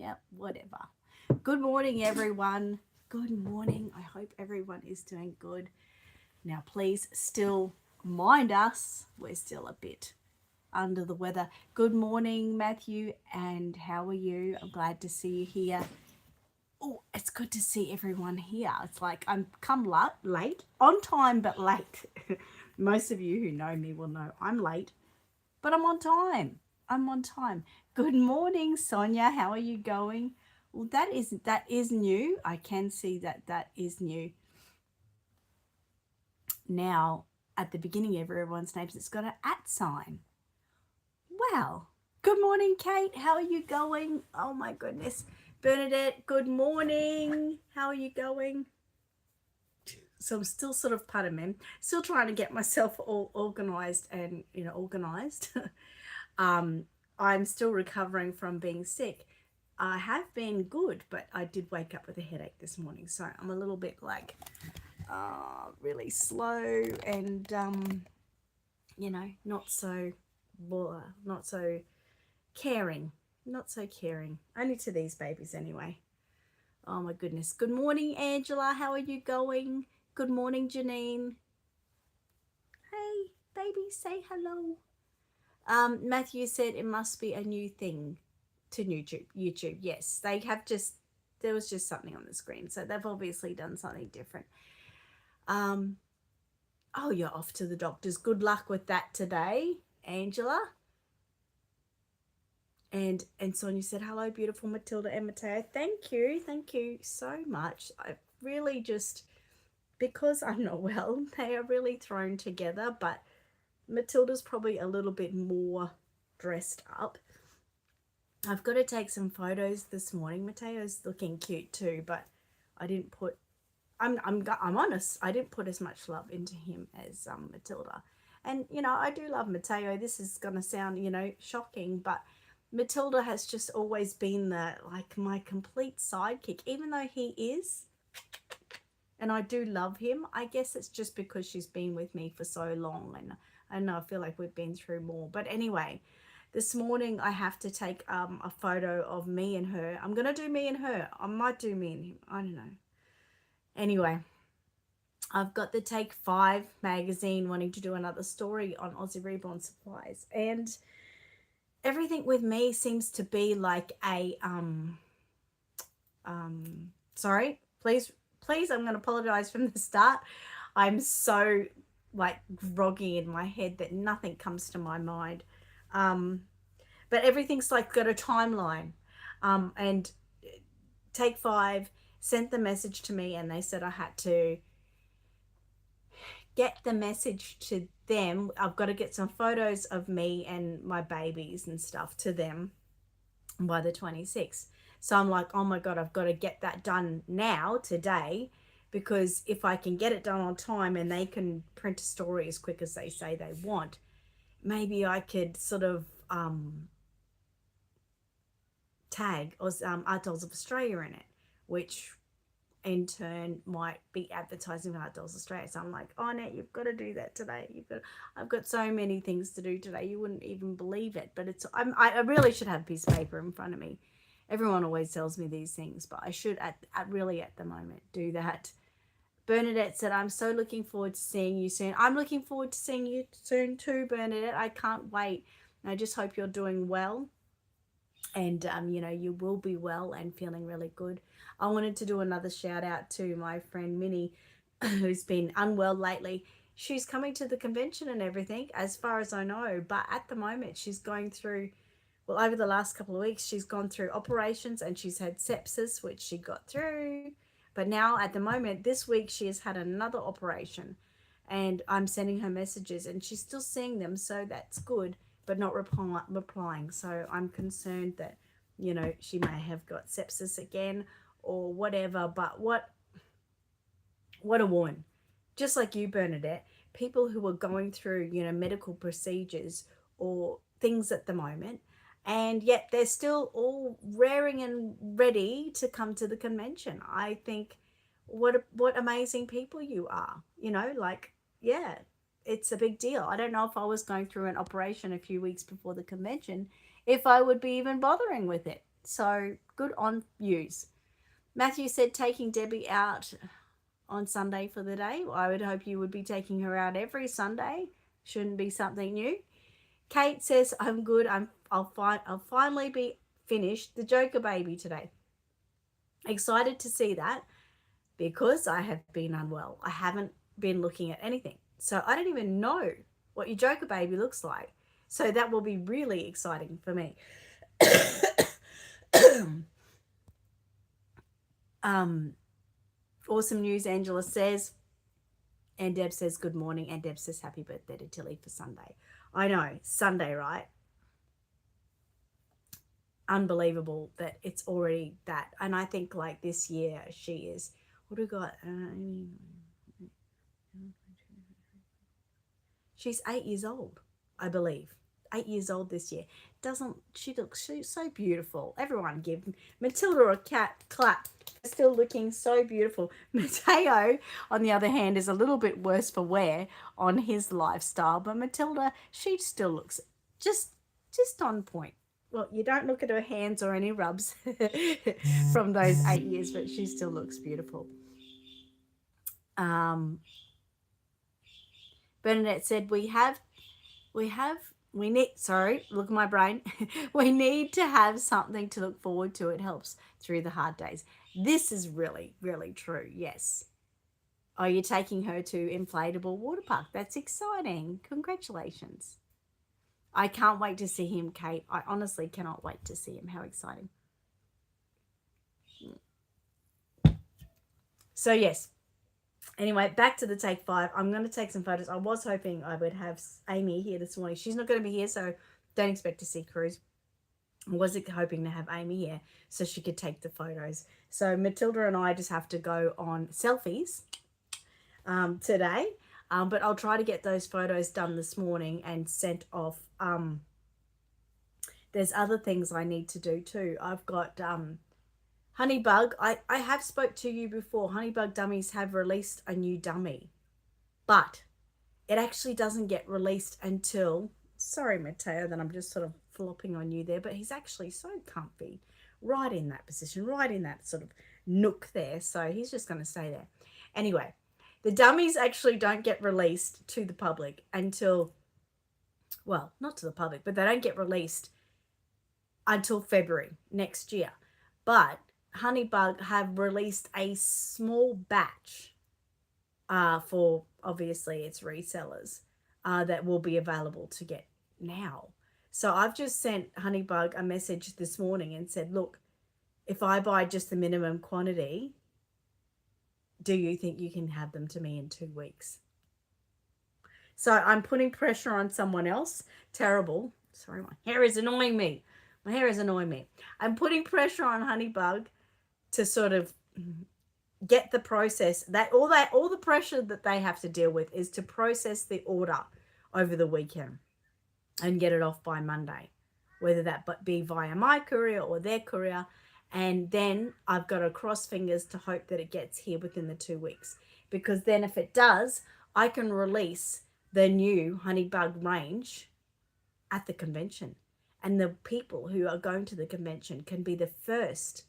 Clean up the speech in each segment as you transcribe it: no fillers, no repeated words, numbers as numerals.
Yeah, whatever. Good morning, everyone. Good morning. I hope everyone is doing good. Now, please still mind us. We're still a bit under the weather. Good morning, Matthew, and how are you? I'm glad to see you here. Oh, it's good to see everyone here. It's like I'm come late, on time but late. Most of you who know me will know I'm late, but I'm on time. I'm on time. Good morning, Sonia. How are you going? Well, that is new. I can see that is new. Now, at the beginning of everyone's names, it's got an at sign. Wow. Good morning, Kate. How are you going? Oh my goodness. Bernadette, good morning. How are you going? So I'm still sort of, pardon me, still trying to get myself all organized and, organized. I'm still recovering from being sick. I have been good, but I did wake up with a headache this morning. So I'm a little bit like really slow and, not so, not so caring. Not so caring. Only to these babies anyway. Oh my goodness. Good morning, Angela. How are you going? Good morning, Janine. Hey, baby, say hello. Matthew said it must be a new thing to YouTube. YouTube, yes, they have just there was just something on the screen, so they've obviously done something different. Um, oh, you're off to the doctors. Good luck with that today, Angela. And Sonia said hello, beautiful Matilda and Mateo. Thank you so much. I really just because I'm not well, they are really thrown together, but Matilda's probably a little bit more dressed up. I've got to take some photos this morning. Mateo's looking cute too, but I didn't put. I'm honest. I didn't put as much love into him as Matilda, and I do love Mateo. This is gonna sound shocking, but Matilda has just always been the like my complete sidekick, even though he is. And I do love him. I guess it's just because she's been with me for so long, and I know I feel like we've been through more. But anyway, this morning I have to take a photo of me and her. I'm gonna do me and her. I might do me and him. I don't know. Anyway, I've got the Take 5 magazine wanting to do another story on Aussie Reborn supplies, and everything with me seems to be like a sorry, please, I'm going to apologize from the start. I'm so like groggy in my head that nothing comes to my mind. But everything's like got a timeline. And Take 5 sent the message to me, and they said I had to get the message to them. I've got to get some photos of me and my babies and stuff to them by the 26th. So I'm like, oh my God, I've got to get that done now, today, because if I can get it done on time and they can print a story as quick as they say they want, maybe I could sort of tag Art Dolls of Australia in it, which in turn might be advertising Art Dolls Australia. So I'm like, oh, Annette, you've got to do that today. I've got so many things to do today. You wouldn't even believe it. But I really should have a piece of paper in front of me. Everyone always tells me these things, but I should at the moment do that. Bernadette said, I'm so looking forward to seeing you soon. I'm looking forward to seeing you soon too, Bernadette. I can't wait. I just hope you're doing well, and you will be well and feeling really good. I wanted to do another shout out to my friend Minnie, who's been unwell lately. She's coming to the convention and everything, as far as I know, but at the moment she's going through, well, over the last couple of weeks, she's gone through operations and she's had sepsis, which she got through. But now, at the moment, this week, she has had another operation, and I'm sending her messages, and she's still seeing them, so that's good, but not replying. So I'm concerned that, she may have got sepsis again or whatever. But what a woman. Just like you, Bernadette, people who are going through, medical procedures or things at the moment, and yet they're still all raring and ready to come to the convention. I think what amazing people you are. Like, yeah, it's a big deal. I don't know if I was going through an operation a few weeks before the convention, if I would be even bothering with it. So good on yous. Matthew said taking Debbie out on Sunday for the day. I would hope you would be taking her out every Sunday. Shouldn't be something new. Kate says I'm good. I'll finally be finished the Joker baby today. Excited to see that because I have been unwell. I haven't been looking at anything. So I don't even know what your Joker baby looks like. So that will be really exciting for me. Awesome news, Angela says. And Deb says good morning. And Deb says happy birthday to Tilly for Sunday. I know, Sunday, right? Unbelievable that it's already that. And I think like this year she is, what do we got? She's 8 years old, I believe. 8 years old this year. She looks so beautiful. Everyone give Matilda a clap. Still looking so beautiful. Mateo, on the other hand, is a little bit worse for wear on his lifestyle, but Matilda, she still looks just on point. Well, you don't look at her hands or any rubs from those 8 years, but she still looks beautiful. Bernadette said we need, sorry, look at my brain. We need to have something to look forward to. It helps through the hard days. This is really, really true. Yes. Are you taking her to inflatable water park? That's exciting. Congratulations. I can't wait to see him, Kate. I honestly cannot wait to see him. How exciting. So, yes. Anyway, back to the take 5. I'm going to take some photos. I was hoping I would have Amy here this morning. She's not going to be here, so don't expect to see Cruz. I was hoping to have Amy here so she could take the photos. So Matilda and I just have to go on selfies today. But I'll try to get those photos done this morning and sent off. There's other things I need to do too. I've got Honeybug. I have spoke to you before. Honeybug Dummies have released a new dummy. But it actually doesn't get released until... Sorry, Mateo, that I'm just sort of flopping on you there. But he's actually so comfy. Right in that position. Right in that sort of nook there. So he's just going to stay there. Anyway, the dummies actually don't get released to the public until... Well, not to the public, but they don't get released until February next year. But Honeybug have released a small batch for obviously its resellers that will be available to get now. So I've just sent Honeybug a message this morning and said, look, if I buy just the minimum quantity, do you think you can have them to me in 2 weeks? So I'm putting pressure on someone else. Terrible. Sorry, my hair is annoying me. I'm putting pressure on Honeybug to sort of get the process all the pressure that they have to deal with is to process the order over the weekend and get it off by Monday, whether that be via my courier or their courier. And then I've got to cross fingers to hope that it gets here within the 2 weeks, because then if it does, I can release the new Honeybug range at the convention. And the people who are going to the convention can be the first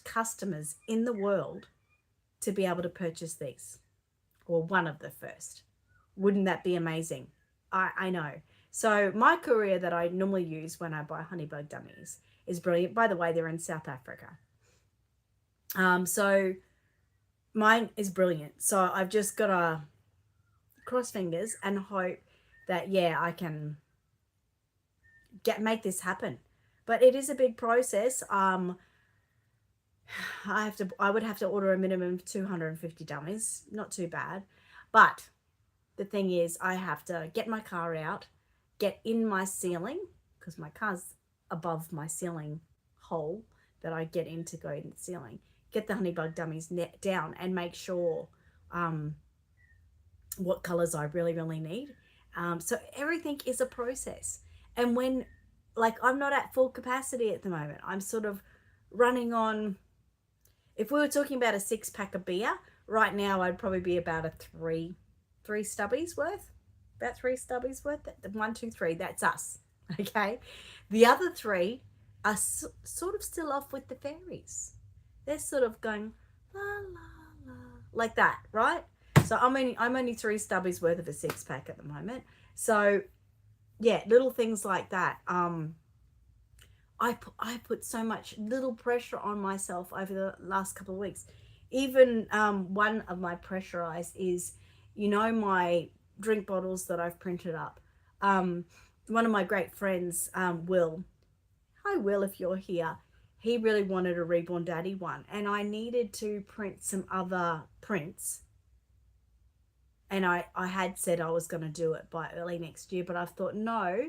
customers in the world to be able to purchase these, or one of the first. Wouldn't that be amazing? I know. So my courier that I normally use when I buy Honeybug dummies is brilliant. By the way, they're in South Africa. So mine is brilliant. So I've just got to cross fingers and hope that, yeah, I can make this happen. But it is a big process. I would have to order a minimum of 250 dummies. Not too bad. But the thing is, I have to get my car out, get in my ceiling, because my car's above my ceiling hole that I get in to go in the ceiling, get the Honeybug dummies down and make sure what colors I really, really need. So everything is a process. And when, like, I'm not at full capacity at the moment, I'm sort of running on, if we were talking about a 6-pack of beer, right now I'd probably be about a three stubbies worth. About 3 stubbies worth. 1, 2, 3, that's us. Okay. The other 3 are sort of still off with the fairies. They're sort of going la la la like that, right? So I'm only three stubbies worth of a six pack at the moment. So yeah, little things like that. I put so much little pressure on myself over the last couple of weeks. Even one of my pressurized is, my drink bottles that I've printed up. One of my great friends, Will. Hi, Will, if you're here. He really wanted a Reborn Daddy one, and I needed to print some other prints. And I had said I was going to do it by early next year, but I've thought, no,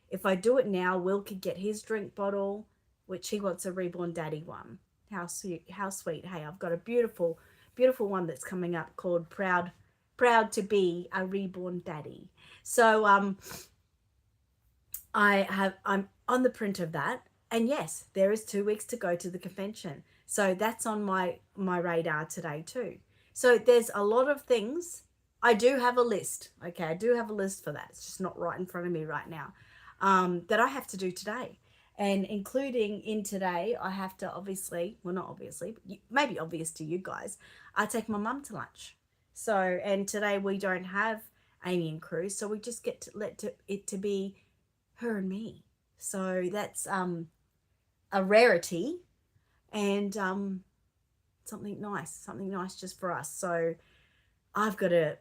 if I do it now, Will could get his drink bottle, which he wants a Reborn Daddy one. How sweet! How sweet! Hey, I've got a beautiful, beautiful one that's coming up called "Proud to Be a Reborn Daddy." So I'm on the print of that, and yes, there is 2 weeks to go to the convention, so that's on my radar today too. So there's a lot of things. I do have a list. Okay, I do have a list for that. It's just not right in front of me right now, that I have to do today. And including in today, I have to obviously, well, not obviously, but maybe obvious to you guys, I take my mum to lunch. So, and today we don't have Amy and Cruz, so we just get to it to be her and me. So that's a rarity, and something nice just for us. So I've got a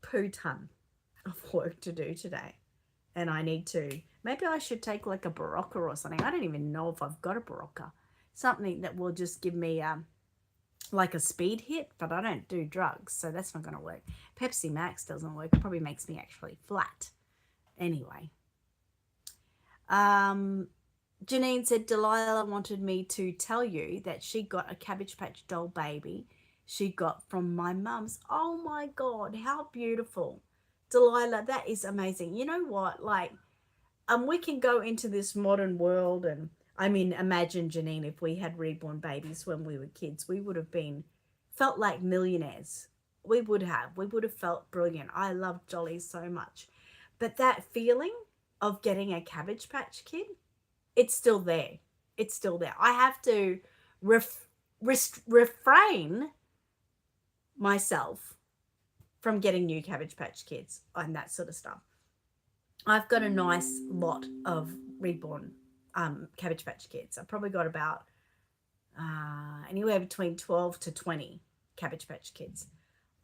poo ton of work to do today, and I need to. Maybe I should take like a Barocca or something. I don't even know if I've got a Barocca. Something that will just give me like a speed hit, but I don't do drugs, so that's not going to work. Pepsi Max doesn't work. It probably makes me actually flat. Anyway. Janine said Delilah wanted me to tell you that she got a Cabbage Patch doll baby she got from my mum's. Oh my God, how beautiful. Delilah, that is amazing. You know what? Like, we can go into this modern world, and I mean, imagine, Janine, if we had reborn babies when we were kids, we would have felt like millionaires. We would have felt brilliant. I love Jolly so much. But that feeling of getting a Cabbage Patch Kid, it's still there. It's still there. I have to refrain myself from getting new Cabbage Patch Kids and that sort of stuff. I've got a nice lot of reborn Cabbage Patch Kids. I've probably got about anywhere between 12 to 20 Cabbage Patch Kids.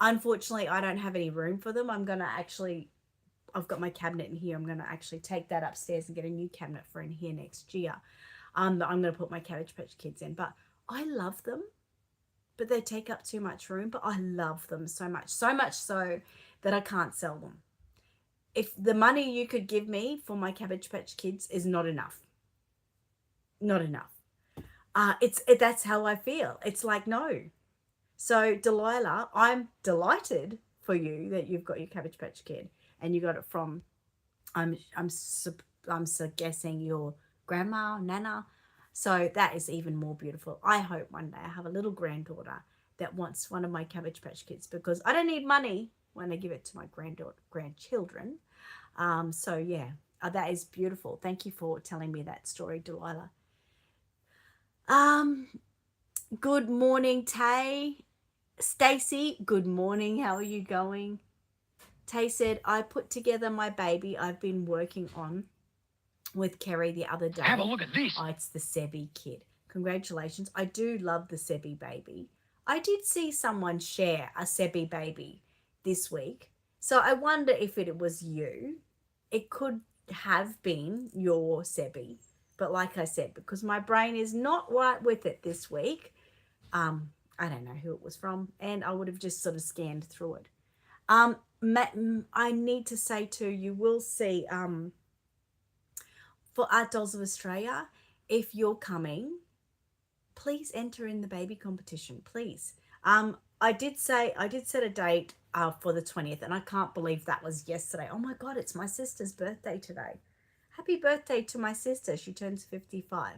Unfortunately, I don't have any room for them. I've got my cabinet in here. I'm going to actually take that upstairs and get a new cabinet for in here next year. That I'm going to put my Cabbage Patch Kids in. But I love them, but they take up too much room. But I love them so much so that I can't sell them. If the money you could give me for my Cabbage Patch Kids is not enough. Not enough. That's how I feel. It's like, no. So Delilah, I'm delighted for you that you've got your Cabbage Patch Kid, and you got it from, I'm guessing your grandma, nana. So that is even more beautiful. I hope one day I have a little granddaughter that wants one of my Cabbage Patch Kids, because I don't need money when I give it to my grandchildren. So yeah, that is beautiful. Thank you for telling me that story, Delilah. Good morning, Tay. Stacy, good morning. How are you going? Tay said, I put together my baby I've been working on with Kerry the other day. Have a look at this. Oh, it's the Sebi kid. Congratulations. I do love the Sebi baby. I did see someone share a Sebi baby this week. So I wonder if it was you. It could have been your Sebi. But like I said, because my brain is not right with it this week, I don't know who it was from, and I would have just sort of scanned through it. I need to say too, you will see for Art Dolls of Australia, if you're coming, please enter in the baby competition, please. I did set a date for the 20th, and I can't believe that was yesterday. Oh my God, it's my sister's birthday today. Happy birthday to my sister. She turns 55.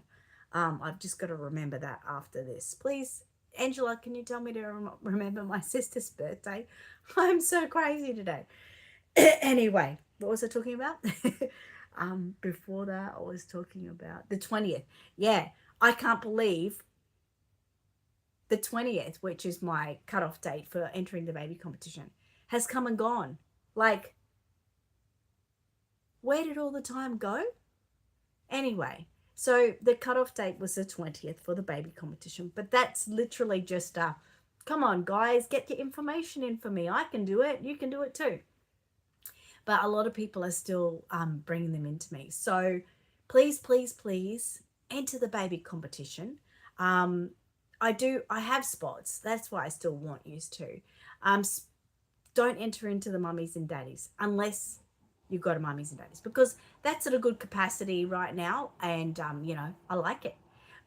I've just got to remember that after this. Please, Angela, can you tell me to remember my sister's birthday? I'm so crazy today. Anyway, what was I talking about? Before that, I was talking about the 20th. Yeah, I can't believe the 20th, which is my cutoff date for entering the baby competition, has come and gone. Like, where did all the time go? Anyway, so the cutoff date was the 20th for the baby competition, but that's literally just come on, guys, get your information in for me. I can do it. You can do it too. But a lot of people are still bringing them into me. So please, please, please enter the baby competition. Um, I have spots. That's why I still want you to. Um, don't enter into the mummies and daddies unless you've got a mummies and daddies, because that's at a good capacity right now, and I like it.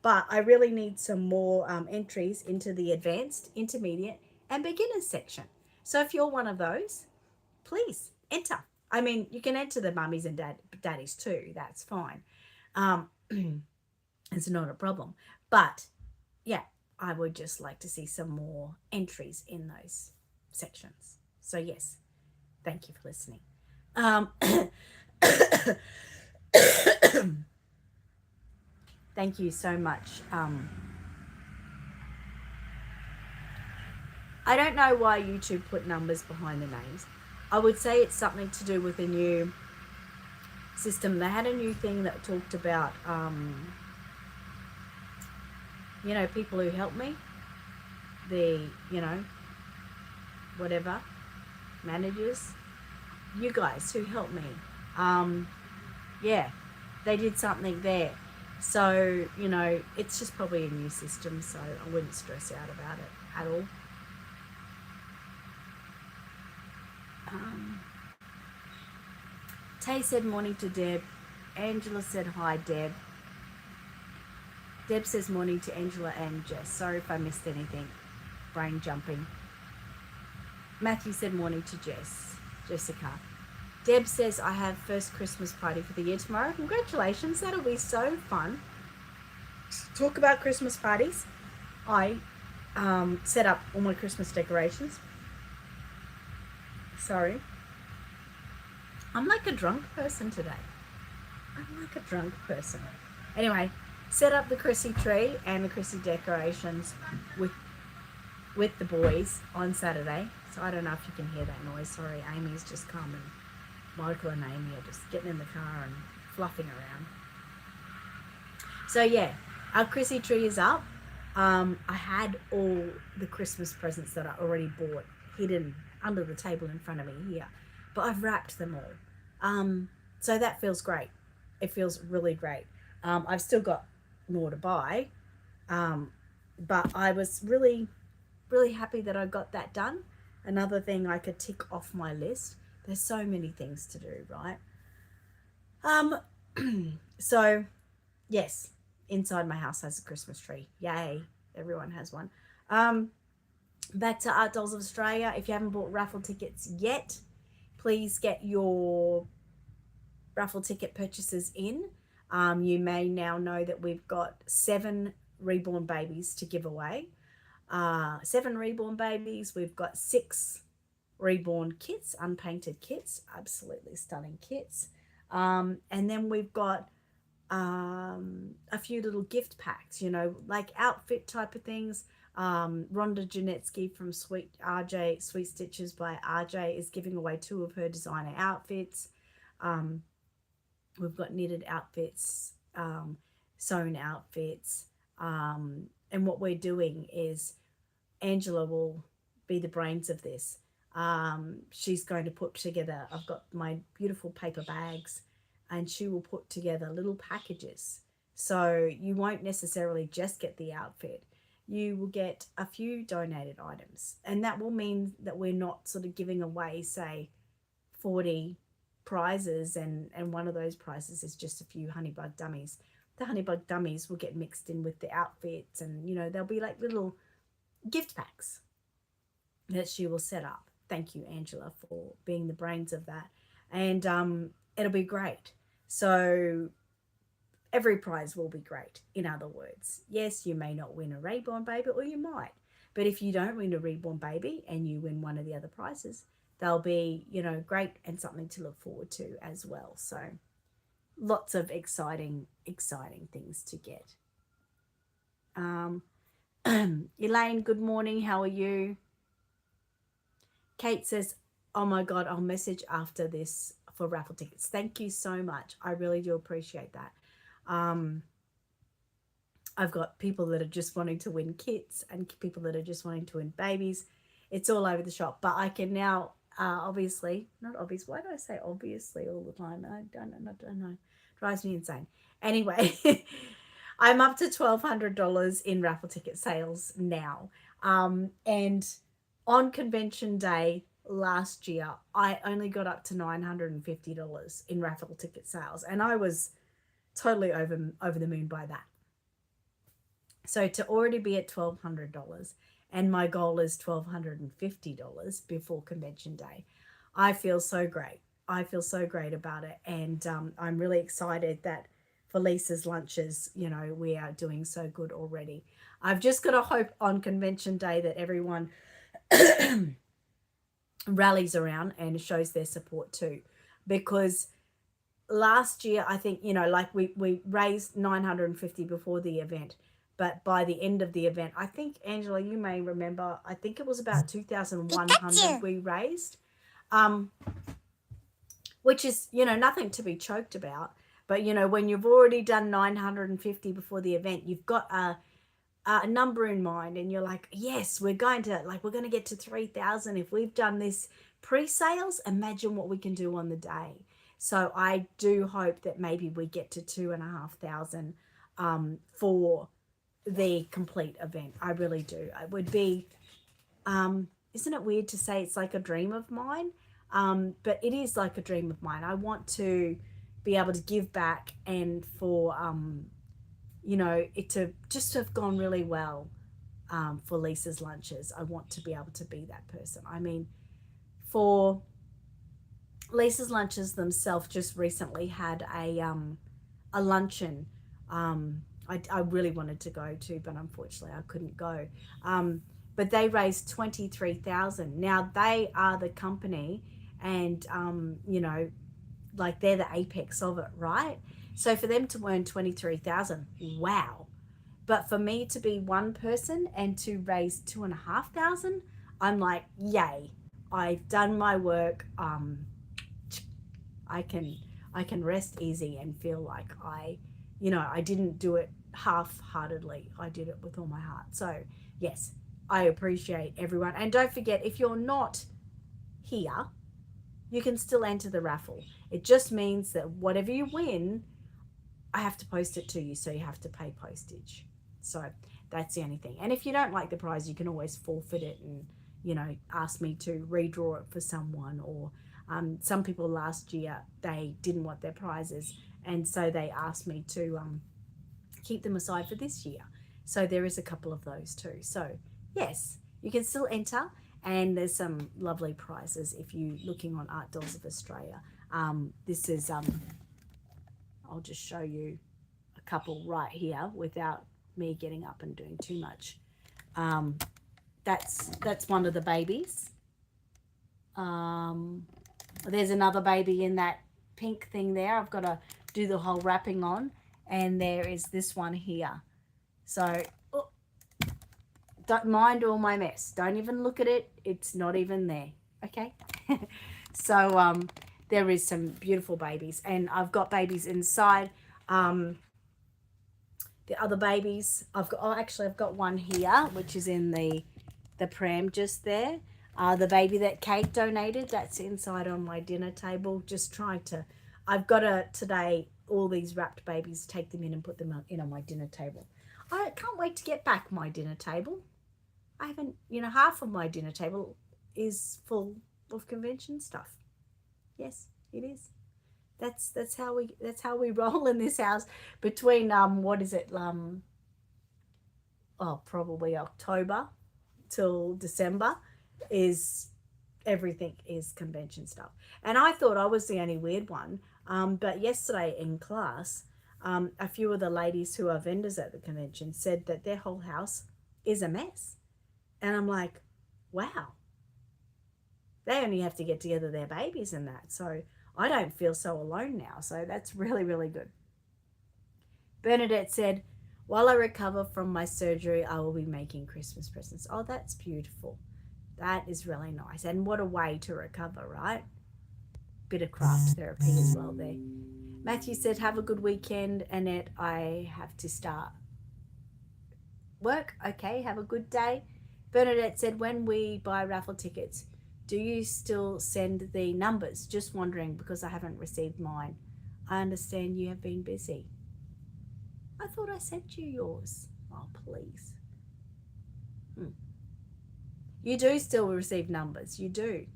But I really need some more entries into the advanced, intermediate, and beginners section. So if you're one of those, please enter. I mean, you can enter the mummies and daddies too. That's fine. Um, it's not a problem. But yeah, I would just like to see some more entries in those sections. So yes, thank you for listening. Um, thank you so much. I don't know why YouTube put numbers behind the names. I would say it's something to do with the new system. They had a new thing that talked about, people who help me, the, whatever, managers, you guys who help me. Yeah, they did something there. So, it's just probably a new system, so I wouldn't stress out about it at all. Tay said morning to Deb. Angela said hi, Deb. Deb says morning to Angela and Jess. Sorry if I missed anything. Brain jumping. Matthew said morning to Jessica. Deb says I have first Christmas party for the year tomorrow. Congratulations. That'll be so fun. Talk about Christmas parties. I set up all my Christmas decorations. Sorry. I'm like a drunk person today. Anyway, set up the Chrissy tree and the Chrissy decorations with the boys on Saturday. So I don't know if you can hear that noise. Sorry, Amy's just come, and Michael and Amy are just getting in the car and fluffing around. So yeah, our Chrissy tree is up. I had all the Christmas presents that I already bought hidden under the table in front of me here, but I've wrapped them all. So that feels great. It feels really great. I've still got more to buy, but I was really, really happy that I got that done. Another thing I could tick off my list. There's so many things to do, right? So yes, inside my house has a Christmas tree. Yay, everyone has one. Back to Art Dolls of Australia. If you haven't bought raffle tickets yet, please get your raffle ticket purchases in. You may now know that we've got 7 reborn babies to give away. 7 reborn babies. We've got 6 reborn kits, unpainted kits, absolutely stunning kits. And then we've got a few little gift packs, like outfit type of things. Rhonda Janetsky from Sweet Stitches by RJ is giving away 2 of her designer outfits. We've got knitted outfits, sewn outfits. And what we're doing is Angela will be the brains of this. She's going to put together, I've got my beautiful paper bags, and she will put together little packages. So you won't necessarily just get the outfit. You will get a few donated items. And that will mean that we're not sort of giving away, say, 40 prizes, and one of those prizes is just a few honeybug dummies. The honeybug dummies will get mixed in with the outfits, and they'll be like little gift packs that she will set up. Thank you, Angela, for being the brains of that. And it'll be great. So every prize will be great. In other words, yes, you may not win a reborn baby, or you might, but if you don't win a reborn baby and you win one of the other prizes, they'll be great and something to look forward to as well. So lots of exciting things to get. um Elaine, good morning, how are you? Kate says, oh my god, I'll message after this for raffle tickets. Thank you so much, I really do appreciate that. um I've got people that are just wanting to win kits and people that are just wanting to win babies. It's all over the shop. But I can now, obviously, not obvious. Why do I say obviously all the time? I don't know. Drives me insane. Anyway, I'm up to $1,200 in raffle ticket sales now. And on convention day last year, I only got up to $950 in raffle ticket sales. And I was totally over the moon by that. So to already be at $1,200, and my goal is $1,250 before convention day, I feel so great. I feel so great about it. And I'm really excited that for Lisa's lunches, you know, we are doing so good already. I've just got to hope on convention day that everyone rallies around and shows their support too. Because last year, I think, you know, like we raised 950 before the event, but by the end of the event, I think, Angela, you may remember, I think it was about 2,100 we raised, um, which is, you know, nothing to be choked about. But, you know, when you've already done 950 before the event, you've got a number in mind and you're like, yes, we're going to get to 3,000. If we've done this pre-sales, imagine what we can do on the day. So I do hope that maybe we get to 2,500 for the complete event. I really do. It would be, isn't it weird to say it's like a dream of mine? But it is like a dream of mine. I want to be able to give back, and for, you know, it to just have gone really well for Lisa's lunches. I want to be able to be that person. I mean, for Lisa's lunches themselves, just recently had a luncheon. I really wanted to go to, but unfortunately I couldn't go. But they raised 23,000. Now they are the company, and you know, like they're the apex of it, right? So for them to earn 23,000, wow. But for me to be one person and to raise 2,500, I'm like, yay! I've done my work. I can rest easy and feel like I didn't do it half-heartedly. I did it with all my heart. So yes, I appreciate everyone. And don't forget, if you're not here, you can still enter the raffle. It just means that whatever you win, I have to post it to you, so you have to pay postage. So that's the only thing. And if you don't like the prize, you can always forfeit it and, you know, ask me to redraw it for someone. Or some people last year, they didn't want their prizes, and so they asked me to keep them aside for this year. So there is a couple of those too. So yes, you can still enter, and there's some lovely prizes if you're looking on Art Dolls of Australia. This is I'll just show you a couple right here without me getting up and doing too much. That's one of the babies. There's another baby in that pink thing there. I've got to do the whole wrapping on, and there is this one here. So don't mind all my mess. Don't even look at it. It's not even there. Okay. So there is some beautiful babies, and I've got babies inside. The other babies, I've got one here, which is in the pram just there. The baby that Kate donated, that's inside on my dinner table. Just trying to, I've got to today, all these wrapped babies, take them in and put them in on my dinner table. I can't wait to get back my dinner table. I haven't, half of my dinner table is full of convention stuff. Yes, it is. That's how we roll in this house. Between what is it? Probably October till December is everything is convention stuff. And I thought I was the only weird one. But yesterday in class, a few of the ladies who are vendors at the convention said that their whole house is a mess. And I'm like, wow. They only have to get together their babies and that. So I don't feel so alone now. So that's really, really good. Bernadette said, while I recover from my surgery, I will be making Christmas presents. Oh, that's beautiful. That is really nice. And what a way to recover, right? Bit of craft therapy as well there. Matthew said, have a good weekend. Annette, I have to start work. Okay, have a good day. Bernadette said, when we buy raffle tickets, do you still send the numbers? Just wondering because I haven't received mine. I understand you have been busy. I thought I sent you yours. Oh, please. You do still receive numbers. You do.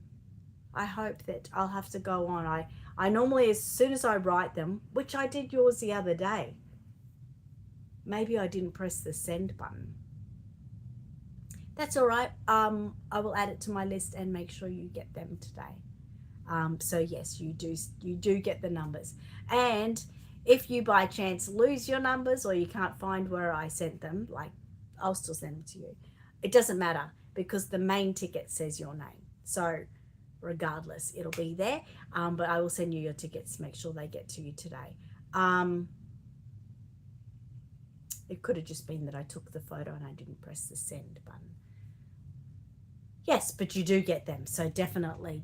I hope that I'll have to go on. I normally, as soon as I write them, which I did yours the other day, maybe I didn't press the send button. That's all right. I will add it to my list and make sure you get them today. So yes, you do get the numbers. And if you by chance lose your numbers or you can't find where I sent them, like I'll still send them to you. It doesn't matter because the main ticket says your name. So regardless, it'll be there. But I will send you your tickets. Make sure they get to you today. It could have just been that I took the photo and I didn't press the send button. Yes, but you do get them. So definitely.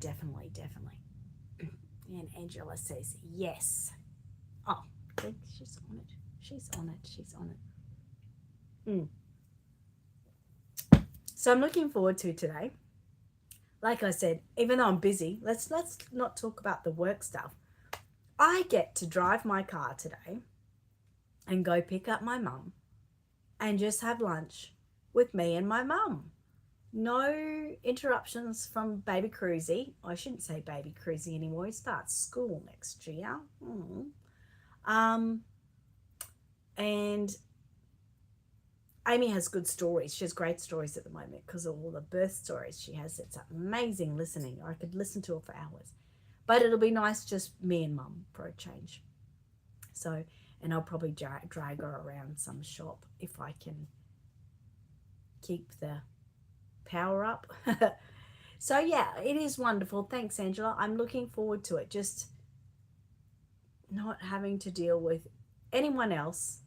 And Angela says yes. Oh, she's on it. She's on it. So I'm looking forward to today. Like I said, even though I'm busy, let's not talk about the work stuff. I get to drive my car today and go pick up my mum and just have lunch with me and my mum. No interruptions from baby Cruzy. I shouldn't say baby Cruzy anymore. He starts school next year. And Amy has good stories. She has great stories at the moment because of all the birth stories she has. It's amazing listening. I could listen to her for hours. But it'll be nice just me and mum for a change. So, and I'll probably drag her around some shop if I can keep the power up. So yeah, it is wonderful. Thanks, Angela. I'm looking forward to it. Just not having to deal with anyone else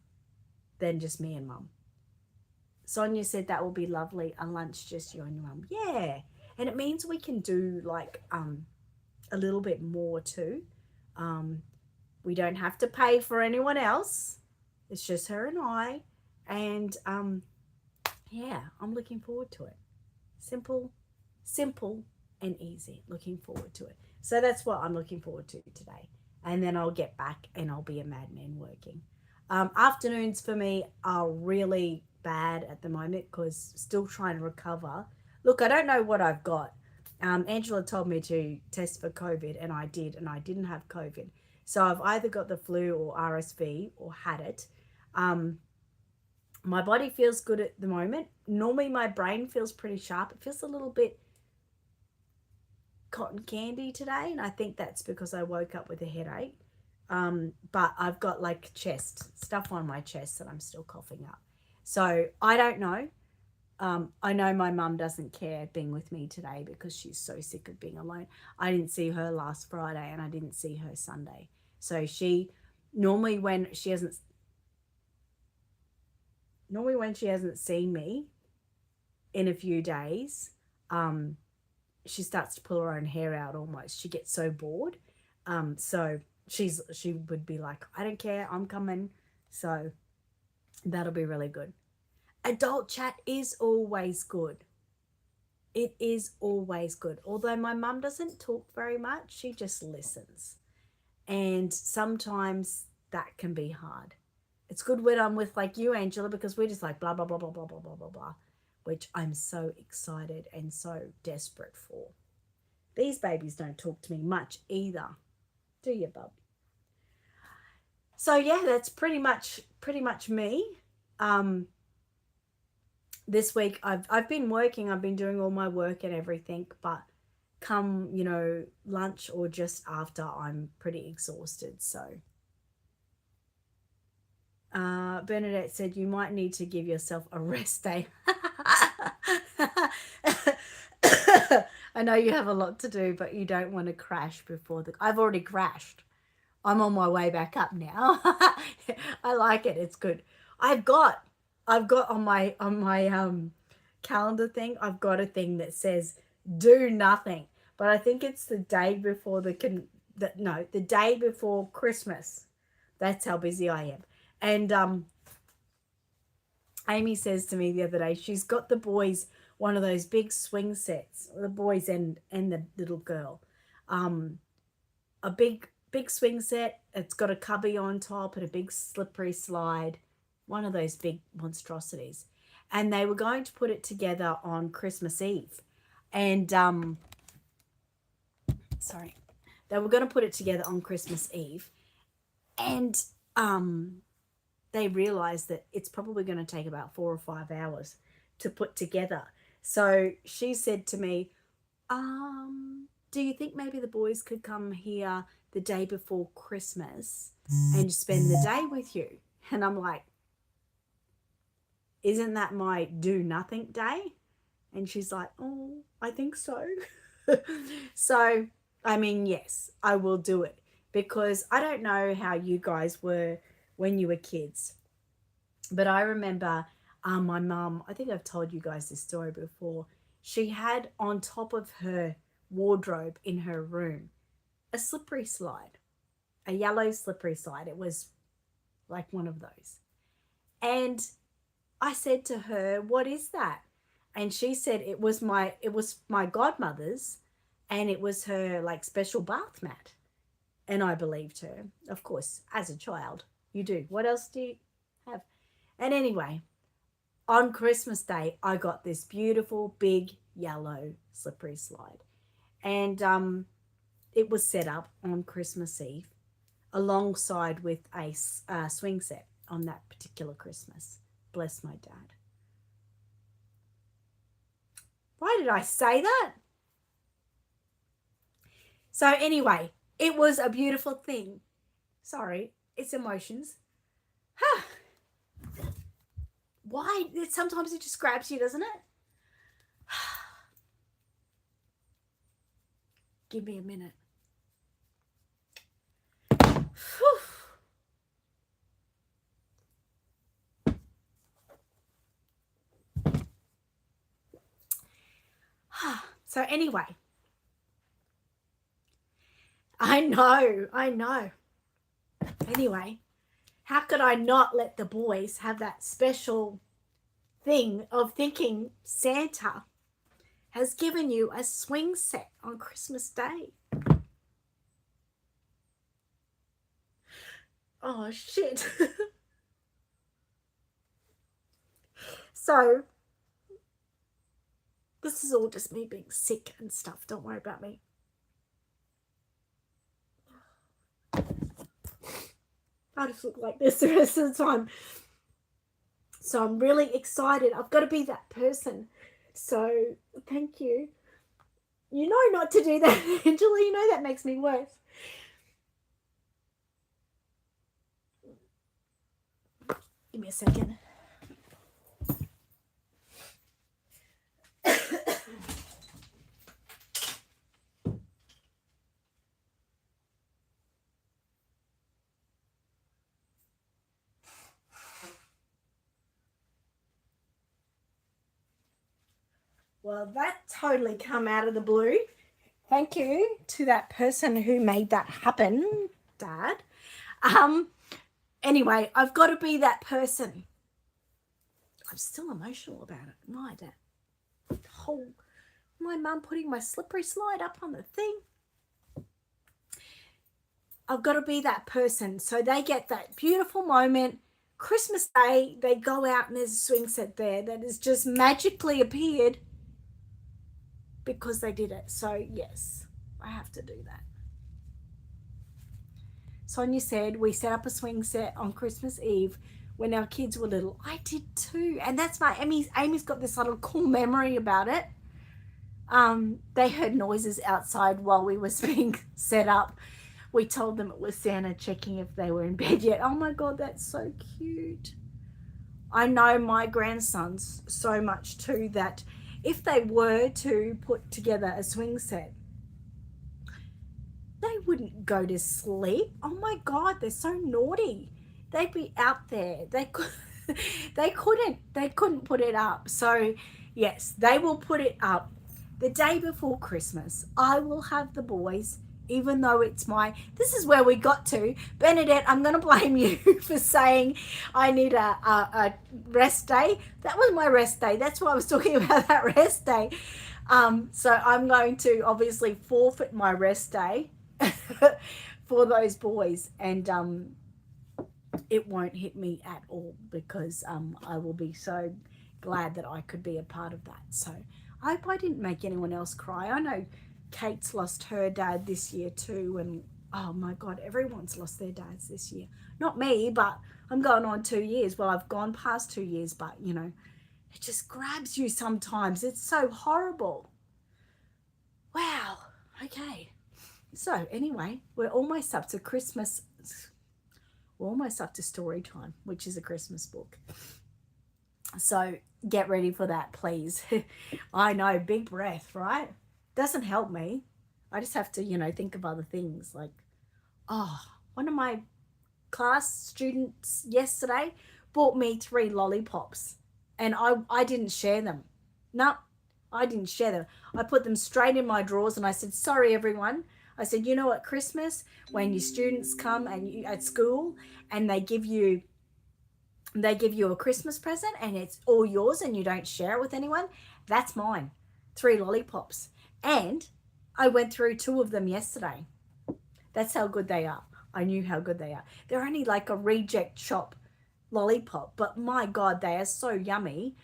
than just me and mum. Sonia said that will be lovely. A lunch just you and your mum. Yeah. And it means we can do like a little bit more too. We don't have to pay for anyone else. It's just her and I. And yeah, I'm looking forward to it. Simple and easy. Looking forward to it. So that's what I'm looking forward to today. And then I'll get back and I'll be a madman working. Afternoons for me are really bad at the moment because still trying to recover. Look, I don't know what I've got. Angela told me to test for COVID and I did, and I didn't have COVID. So I've either got the flu or RSV or had it. My body feels good at the moment. Normally my brain feels pretty sharp. It feels a little bit cotton candy today, and I think that's because I woke up with a headache. But I've got like stuff on my chest that I'm still coughing up. So I don't know. I know my mum doesn't care being with me today because she's so sick of being alone. I didn't see her last Friday and I didn't see her Sunday. So normally when she hasn't seen me in a few days, she starts to pull her own hair out almost. She gets so bored. So she would be like, I don't care, I'm coming. So that'll be really good. Adult chat is always good. It is always good. Although my mum doesn't talk very much, she just listens. And sometimes that can be hard. It's good when I'm with like you, Angela, because we're just like blah, blah, blah, blah, blah, blah, blah, blah, blah, which I'm so excited and so desperate for. These babies don't talk to me much either. Do you, bub? So yeah, that's pretty much me. This week I've been working, I've been doing all my work and everything, but come, lunch or just after, I'm pretty exhausted. So Bernadette said you might need to give yourself a rest day. I know you have a lot to do, but you don't want to crash before the. I've already crashed. I'm on my way back up now. I like it. It's good. I've got, on my calendar thing. I've got a thing that says do nothing, but I think it's the day before the day before Christmas. That's how busy I am. And Amy says to me the other day, she's got the boys one of those big swing sets, the boys and the little girl, a big swing set. It's got a cubby on top and a big slippery slide, one of those big monstrosities. And they were going to put it together on Christmas Eve, and sorry, they were going to put it together on Christmas Eve, and they realized that it's probably going to take about 4 or 5 hours to put together. So she said to me, do you think maybe the boys could come here the day before Christmas and spend the day with you? And I'm like, isn't that my do nothing day? And she's like, oh, I think so. So, I mean, yes, I will do it, because I don't know how you guys were when you were kids, but I remember my mum, I think I've told you guys this story before. She had on top of her wardrobe in her room a slippery slide, a yellow slippery slide. It was like one of those. And I said to her, what is that? And she said it was my godmother's, and it was her like special bath mat. And I believed her. Of course, as a child, you do. What else do you have? And anyway, on Christmas Day, I got this beautiful big yellow slippery slide. And it was set up on Christmas Eve alongside with a swing set on that particular Christmas. Bless my dad. Why did I say that? So anyway, it was a beautiful thing. Sorry, it's emotions. Why? Sometimes it just grabs you, doesn't it? Give me a minute. So anyway, I know. Anyway, how could I not let the boys have that special thing of thinking Santa has given you a swing set on Christmas Day? Oh, shit. So, this is all just me being sick and stuff. Don't worry about me. I just look like this the rest of the time. So I'm really excited. I've got to be that person. So thank you. You know not to do that, Angela. You know that makes me worse. Give me a second. Well, that totally come out of the blue. Thank you to that person who made that happen, Dad. Anyway, I've got to be that person. I'm still emotional about it. My dad. My mum putting my slippery slide up on the thing. I've got to be that person. So they get that beautiful moment. Christmas Day, they go out and there's a swing set there that has just magically appeared because they did it. So yes, I have to do that. Sonia said we set up a swing set on Christmas Eve when our kids were little. I did too. And that's my Amy's got this little cool memory about it. They heard noises outside while we was being set up. We told them it was Santa checking if they were in bed yet. Oh my God, that's so cute. I know my grandsons so much too that if they were to put together a swing set, they wouldn't go to sleep. Oh my God, they're so naughty. They'd be out there. They couldn't put it up. So yes, they will put it up the day before Christmas. I will have the boys, even though it's this is where we got to. Bernadette, I'm going to blame you for saying I need a rest day. That was my rest day. That's why I was talking about that rest day. So I'm going to obviously forfeit my rest day for those boys, and it won't hit me at all, because I will be so glad that I could be a part of that. So I hope I didn't make anyone else cry. I know Kate's lost her dad this year too, and oh my God, everyone's lost their dads this year. Not me, but I'm going on 2 years. Well, I've gone past 2 years, but you know, it just grabs you sometimes. It's so horrible. Wow. Okay. So anyway, we're almost up to Christmas. We're almost up to story time, which is a Christmas book. So get ready for that, please. I know, big breath, right? Doesn't help me. I just have to, think of other things. Like, one of my class students yesterday bought me 3 lollipops, and I didn't share them. No, I didn't share them. I put them straight in my drawers, and I said, sorry, everyone. I said, you know what, Christmas, when your students come and at school and they give you a Christmas present and it's all yours and you don't share it with anyone, that's mine. 3 lollipops. And I went through 2 of them yesterday. That's how good they are. I knew how good they are. They're only like a reject shop lollipop, but my God, they are so yummy.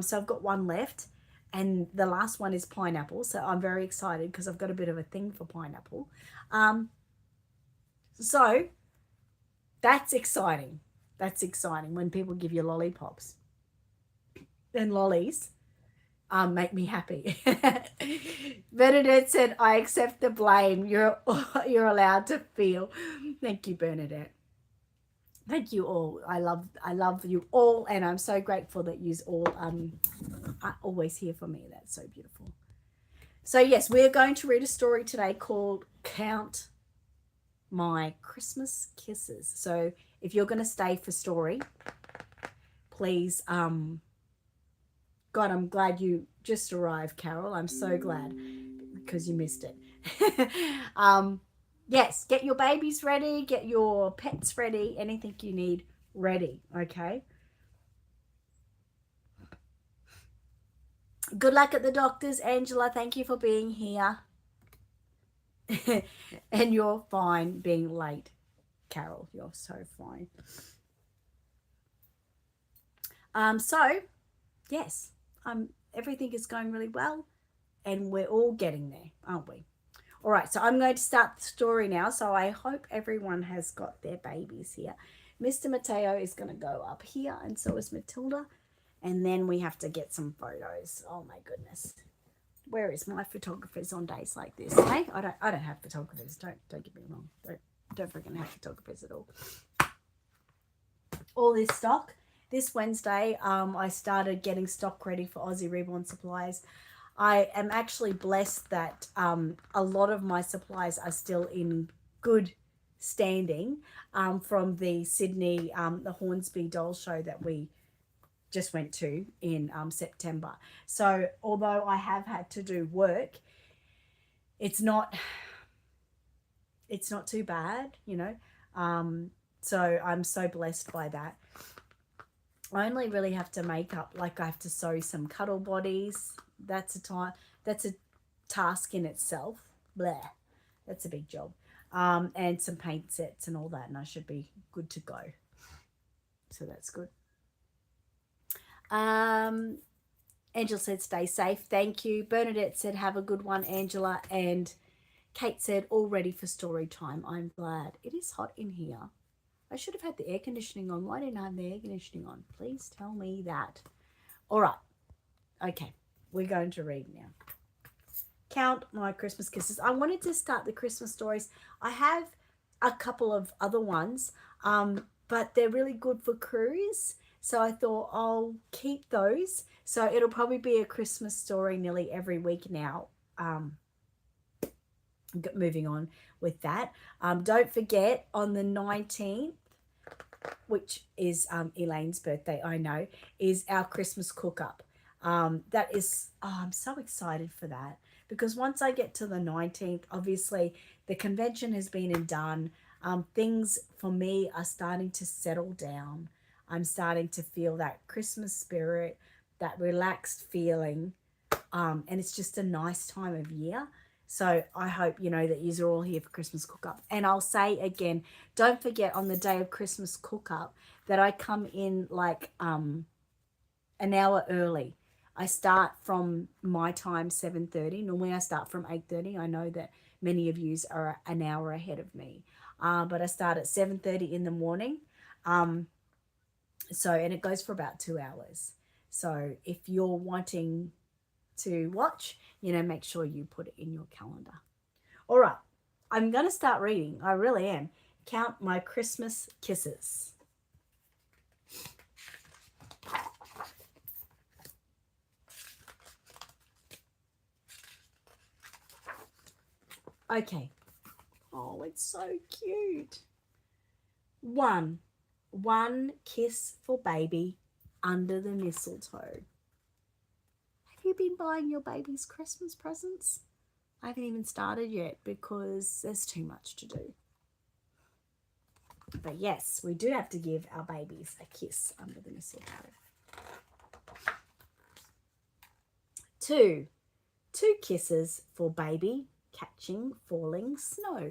So I've got 1 left. And the last one is pineapple. So I'm very excited because I've got a bit of a thing for pineapple. So that's exciting. That's exciting when people give you lollipops. And lollies make me happy. Bernadette said, I accept the blame. You're allowed to feel. Thank you, Bernadette. Thank you all. I love you all, and I'm so grateful that you all are always here for me. That's so beautiful. So yes, we're going to read a story today called Count My Christmas Kisses. So if you're going to stay for story, please, God, I'm glad you just arrived, Carol. I'm so glad, because you missed it. Yes, get your babies ready, get your pets ready, anything you need ready, okay? Good luck at the doctors, Angela. Thank you for being here. And you're fine being late, Carol. You're so fine. So, yes, everything is going really well, and we're all getting there, aren't we? All right, so I'm going to start the story now. So I hope everyone has got their babies here. Mr. Mateo is going to go up here, and so is Matilda. And then we have to get some photos. Oh my goodness. Where is my photographers on days like this? Hey, I don't have photographers. Don't get me wrong. Don't freaking have photographers at all. All this stock. This Wednesday, I started getting stock ready for Aussie Reborn supplies. I am actually blessed that a lot of my supplies are still in good standing from the Sydney, the Hornsby Doll Show that we just went to in September. So although I have had to do work, it's not too bad, so I'm so blessed by that. I only really have to make up, like I have to sew some cuddle bodies. That's a task in itself. Blah. That's a big job. And some paint sets and all that, and I should be good to go. So that's good. Angela said, stay safe. Thank you. Bernadette said, have a good one, Angela. And Kate said, all ready for story time. I'm glad. It is hot in here. I should have had the air conditioning on. Why didn't I have the air conditioning on? Please tell me that. All right. Okay. We're going to read now. Count My Christmas Kisses. I wanted to start the Christmas stories. I have a couple of other ones, but they're really good for cruise. So I thought I'll keep those. So it'll probably be a Christmas story nearly every week now. Moving on with that. Don't forget on the 19th, which is Elaine's birthday, I know, is our Christmas cook up. That is, I'm so excited for that because once I get to the 19th, obviously the convention has been and done. Things for me are starting to settle down. I'm starting to feel that Christmas spirit, that relaxed feeling, and it's just a nice time of year. So I hope, that you are all here for Christmas cook up. And I'll say again, don't forget on the day of Christmas cook up that I come in like an hour early. I start from my time 7:30. Normally I start from 8:30. I know that many of yous are an hour ahead of me. But I start at 7:30 in the morning. And it goes for about 2 hours. So if you're wanting to watch, make sure you put it in your calendar. All right, I'm going to start reading. I really am. Count my Christmas kisses. Okay. Oh, it's so cute. One kiss for baby under the mistletoe. Have you been buying your babies Christmas presents? I haven't even started yet because there's too much to do. But yes, we do have to give our babies a kiss under the mistletoe. Two kisses for baby catching falling snow.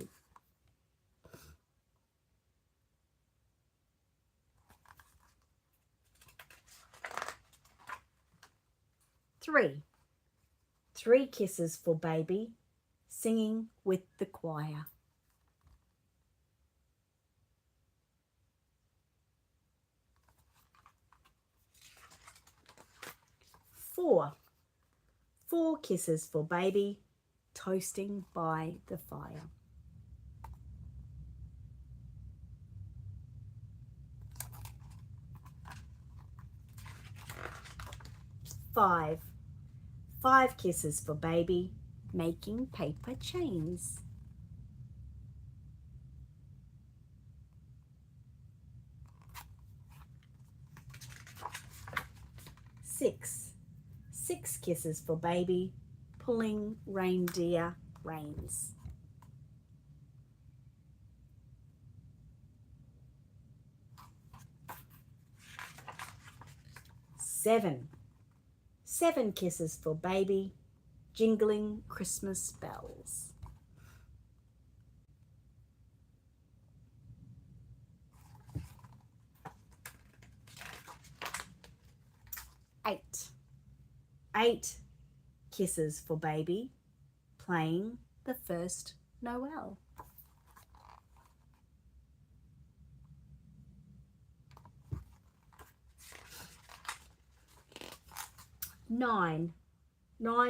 Three kisses for baby singing with the choir. 4 kisses for baby toasting by the fire. 5 kisses for baby making paper chains. 6 kisses for baby pulling reindeer reins. 7 kisses for baby jingling Christmas bells. 8 kisses for baby playing the first Noel. 9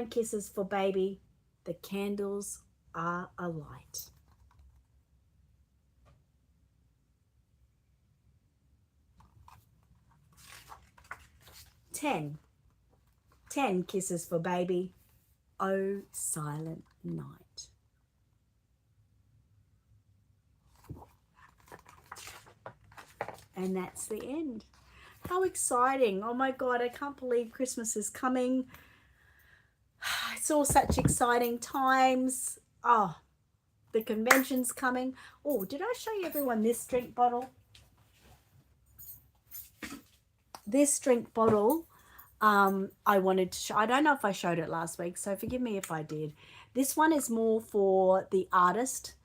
kisses for baby, the candles are alight. 10 kisses for baby, oh silent night. And that's the end. How exciting. Oh my God, I can't believe Christmas is coming. It's all such exciting times. Oh, the convention's coming. Oh, did I show you everyone this drink bottle? This drink bottle, I wanted to show. I don't know if I showed it last week, so forgive me if I did. This one is more for the artist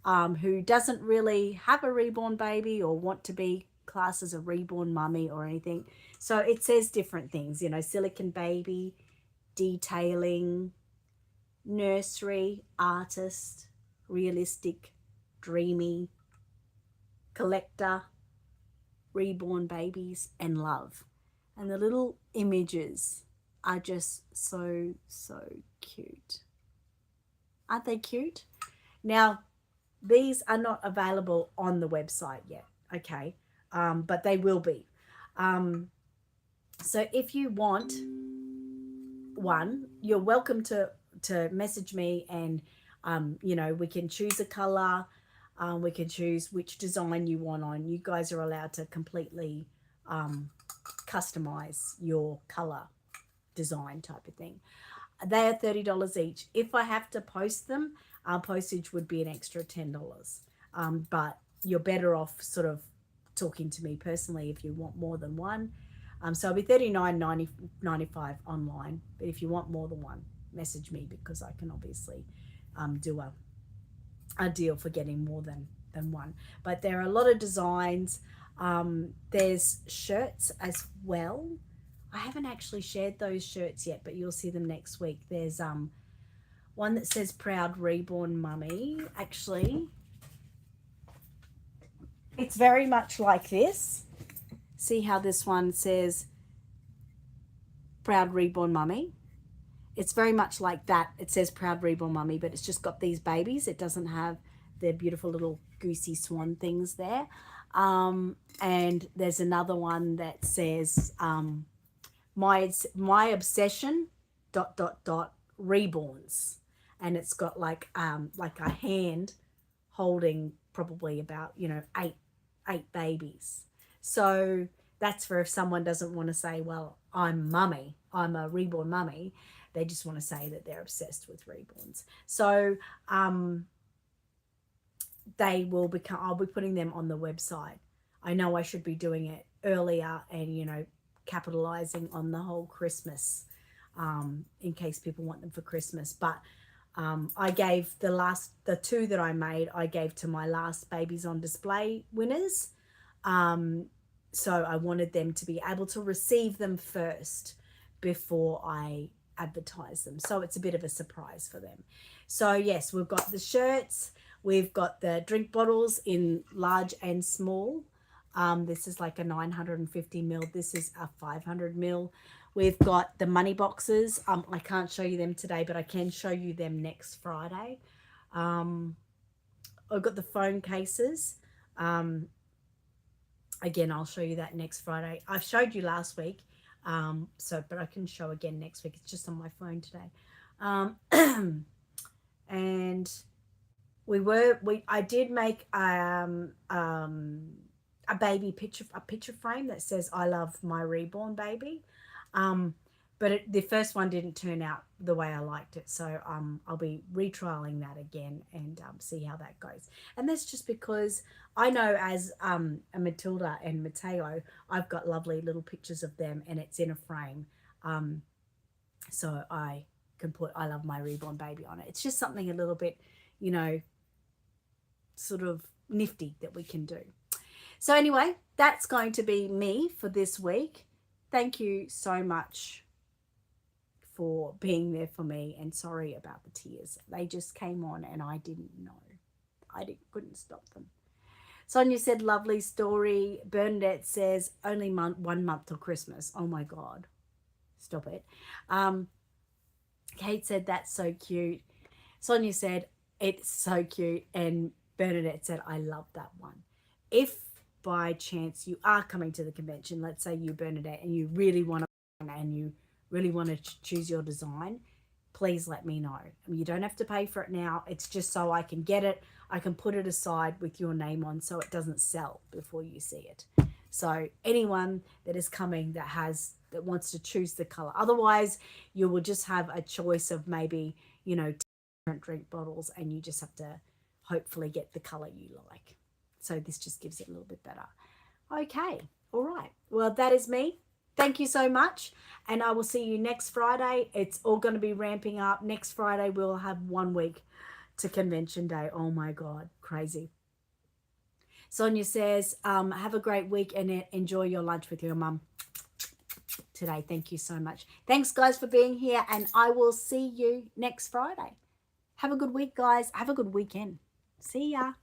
who doesn't really have a reborn baby or want to be classed as a reborn mummy or anything. So it says different things, silicon baby, detailing, nursery, artist, realistic, dreamy, collector, reborn babies, and love. And the little images are just so cute. Aren't they cute? Now, these are not available on the website yet, okay? But they will be. So if you want one, you're welcome to message me, and you know, we can choose a color. We can choose which design you want on. You guys are allowed to completely customize your color design type of thing. They are $30 each. If I have to post them, postage would be an extra $10. But you're better off sort of talking to me personally if you want more than one. So it'll be $39.95 online. But if you want more than one, message me, because I can obviously do a deal for getting more than one. But there are a lot of designs. There's shirts as well. I haven't actually shared those shirts yet, but you'll see them next week. There's one that says Proud Reborn Mummy. Actually, it's very much like this. See how this one says Proud Reborn Mummy? It's very much like that. It says Proud Reborn Mummy, but it's just got these babies. It doesn't have the beautiful little goosey swan things there. And there's another one that says my obsession ... reborns, and it's got like a hand holding probably about, you know, eight babies. So that's for if someone doesn't want to say, well, I'm a reborn mummy. They just want to say that they're obsessed with reborns. So they will become, I'll be putting them on the website. I know I should be doing it earlier, and, you know, capitalizing on the whole Christmas, in case people want them for Christmas. But I gave the two that I made, I gave to my last Babies on Display winners. So I wanted them to be able to receive them first before I advertise them. So it's a bit of a surprise for them. So yes, we've got the shirts, we've got the drink bottles in large and small. This is like a 950 ml. This is a 500 ml. We've got the money boxes. I can't show you them today, but I can show you them next Friday. I've got the phone cases. Again, I'll show you that next Friday. I showed you last week, but I can show again next week. It's just on my phone today. And I did make a baby picture frame that says I love my reborn baby. But the first one didn't turn out the way I liked it. So I'll be retrialing that again and see how that goes. And that's just because I know as Matilda and Mateo, I've got lovely little pictures of them, and it's in a frame. So I can put I love my reborn baby on it. It's just something a little bit, you know, sort of nifty that we can do. So anyway, that's going to be me for this week. Thank you so much for being there for me, and sorry about the tears. They just came on and I didn't know. Couldn't stop them. Sonia said, lovely story. Bernadette says, only 1 month till Christmas. Oh my God. Stop it. Kate said, that's so cute. Sonia said, it's so cute. And Bernadette said, I love that one. If by chance you are coming to the convention, let's say you, Bernadette, and you really want to choose your design, please let me know. You don't have to pay for it now. It's just so I can get it. I can put it aside with your name on so it doesn't sell before you see it. So anyone that is coming that wants to choose the color. Otherwise, you will just have a choice of maybe, you know, different drink bottles, and you just have to hopefully get the color you like. So this just gives it a little bit better. Okay. All right. Well, that is me. Thank you so much. And I will see you next Friday. It's all going to be ramping up. Next Friday, we'll have 1 week to convention day. Oh my God. Crazy. Sonia says, have a great week and enjoy your lunch with your mum today. Thank you so much. Thanks, guys, for being here. And I will see you next Friday. Have a good week, guys. Have a good weekend. See ya.